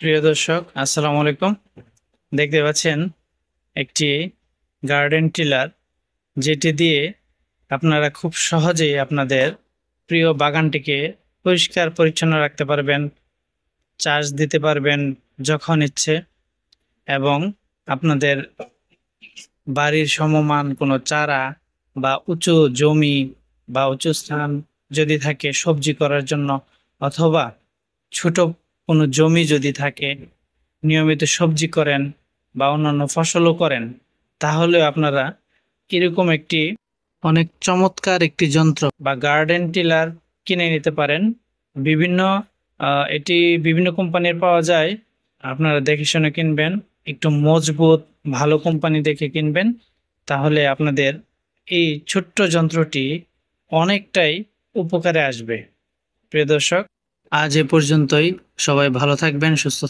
প্রিয় দর্শক, আসসালামু আলাইকুম। দেখতে পাচ্ছেন একটি গার্ডেন টিলার, যেটি দিয়ে আপনারা খুব সহজেই আপনাদের প্রিয় বাগানটিকে পরিষ্কার পরিচ্ছন্ন রাখতে পারবেন, চাষ দিতে পারবেন যখন ইচ্ছে, এবং আপনাদের বাড়ির সমমান কোনো চারা বা উঁচু জমি বা উঁচু স্থান যদি থাকে সবজি করার জন্য, অথবা ছোট কোনো জমি যদি থাকে, নিয়মিত সবজি করেন বা অন্যান্য ফসলও করেন, তাহলে আপনারা এরকম একটি অনেক চমৎকার একটি যন্ত্র বা গার্ডেন টিলার কিনে নিতে পারেন। বিভিন্ন এটি বিভিন্ন কোম্পানির পাওয়া যায়। আপনারা দেখে শুনে কিনবেন, একটু মজবুত ভালো কোম্পানি দেখে কিনবেন, তাহলে আপনাদের এই ছোট্ট যন্ত্রটি অনেকটাই উপকারে আসবে। প্রিয় দর্শক, আজ এ পর্যন্তই। সবাই ভালো থাকবেন, সুস্থ